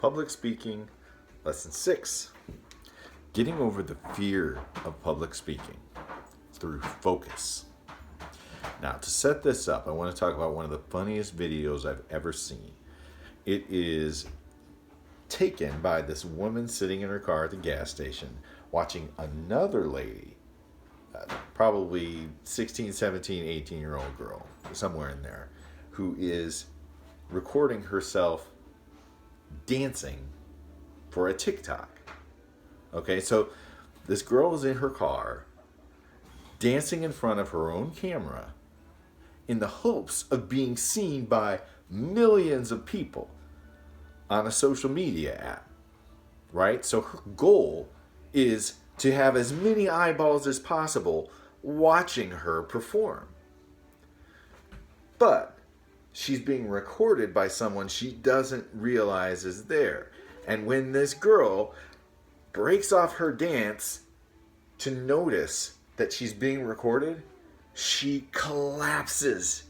Public speaking, lesson 6. Getting over the fear of public speaking through focus. Now, to set this up, I want to talk about one of the funniest videos I've ever seen. It is taken by this woman sitting in her car at the gas station watching another lady, probably 16, 17, 18-year-old girl, somewhere in there, who is recording herself dancing for a TikTok. Okay, so this girl is in her car dancing in front of her own camera in the hopes of being seen by millions of people on a social media app, right? So her goal is to have as many eyeballs as possible watching her perform. But she's being recorded by someone she doesn't realize is there. And when this girl breaks off her dance to notice that she's being recorded, she collapses,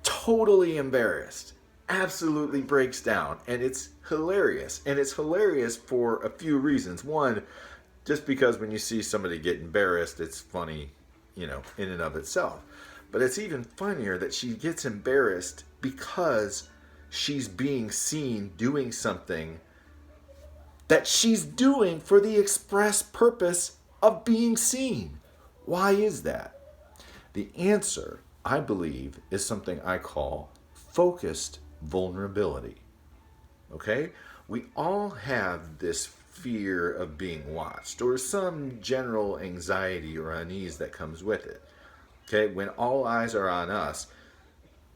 totally embarrassed, absolutely breaks down, and it's hilarious. And it's hilarious for a few reasons. One, just because when you see somebody get embarrassed, it's funny, in and of itself. But it's even funnier that she gets embarrassed because she's being seen doing something that she's doing for the express purpose of being seen. Why is that? The answer, I believe, is something I call focused vulnerability. Okay? We all have this fear of being watched, or some general anxiety or unease that comes with it. Okay? When all eyes are on us,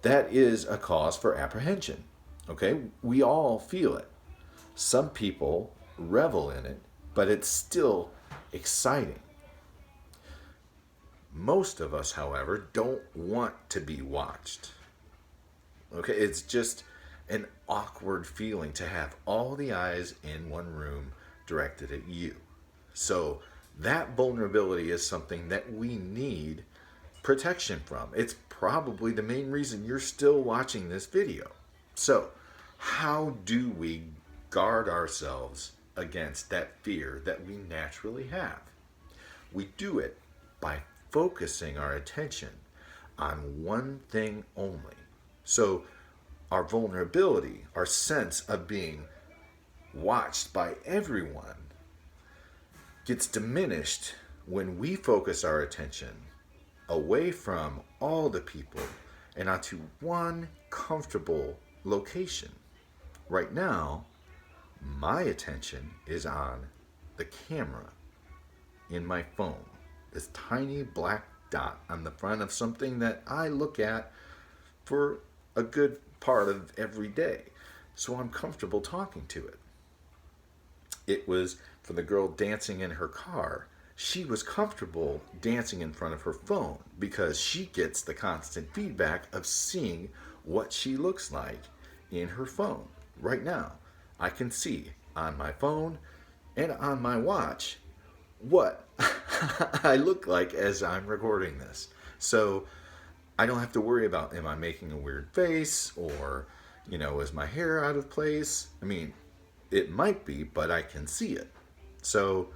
that is a cause for apprehension. Okay? We all feel it. Some people revel in it, but it's still exciting. Most of us, however, don't want to be watched. Okay, it's just an awkward feeling to have all the eyes in one room directed at you. So that vulnerability is something that we need protection from. It's probably the main reason you're still watching this video. So how do we guard ourselves against that fear that we naturally have? We do it by focusing our attention on one thing only. So our vulnerability, our sense of being watched by everyone, gets diminished when we focus our attention away from all the people and onto one comfortable location. Right now, my attention is on the camera in my phone, this tiny black dot on the front of something that I look at for a good part of every day. So I'm comfortable talking to it. It was for the girl dancing in her car. She was comfortable dancing in front of her phone because she gets the constant feedback of seeing what she looks like in her phone. Right now, I can see on my phone and on my watch what I look like as I'm recording this. So I don't have to worry about, am I making a weird face, or, is my hair out of place? I mean, it might be, but I can see it. So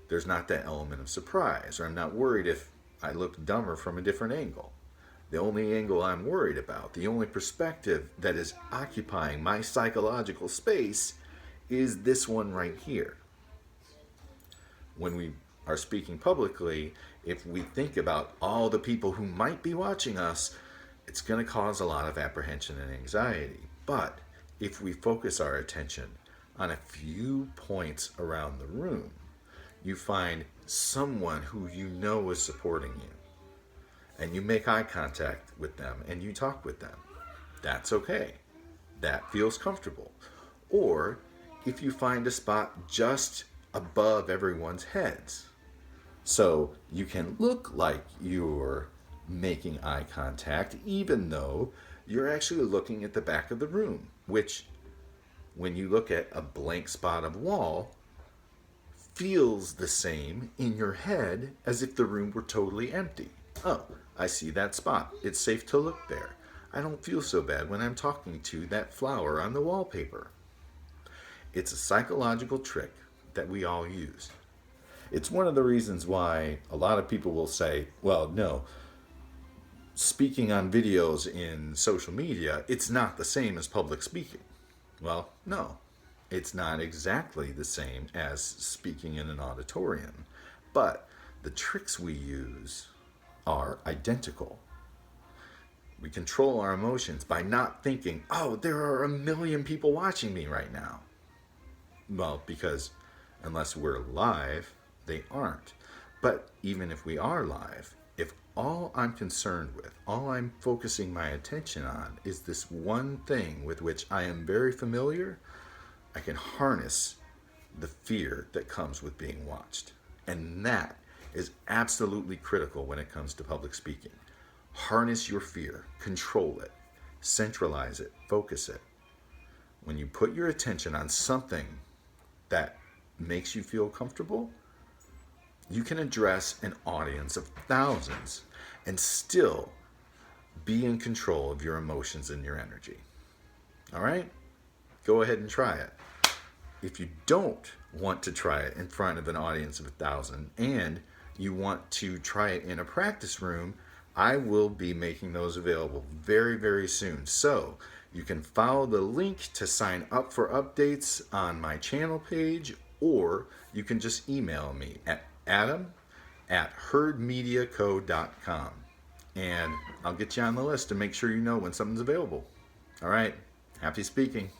there's not that element of surprise, or I'm not worried if I look dumber from a different angle. The only angle I'm worried about, the only perspective that is occupying my psychological space, is this one right here. When we are speaking publicly, if we think about all the people who might be watching us, it's going to cause a lot of apprehension and anxiety. But if we focus our attention on a few points around the room, you find someone who you know is supporting you, and you make eye contact with them and you talk with them. That's okay. That feels comfortable. Or if you find a spot just above everyone's heads, so you can look like you're making eye contact even though you're actually looking at the back of the room, which, when you look at a blank spot of wall, feels the same in your head as if the room were totally empty. Oh, I see that spot. It's safe to look there. I don't feel so bad when I'm talking to that flower on the wallpaper. It's a psychological trick that we all use. It's one of the reasons why a lot of people will say, well, no, speaking on videos in social media, it's not the same as public speaking. Well, no, it's not exactly the same as speaking in an auditorium, but the tricks we use are identical. We control our emotions by not thinking, oh, there are a million people watching me right now. Well, because unless we're live, they aren't. But even if we are live, if all I'm concerned with, all I'm focusing my attention on is this one thing with which I am very familiar, I can harness the fear that comes with being watched. And that is absolutely critical when it comes to public speaking. Harness your fear, control it, centralize it, focus it. When you put your attention on something that makes you feel comfortable, you can address an audience of thousands and still be in control of your emotions and your energy. All right? Go ahead and try it. If you don't want to try it in front of an audience of 1,000 and you want to try it in a practice room, I will be making those available very, very soon. So you can follow the link to sign up for updates on my channel page, or you can just email me at adam@herdmediaco.com, and I'll get you on the list to make sure you know when something's available. All right, happy speaking.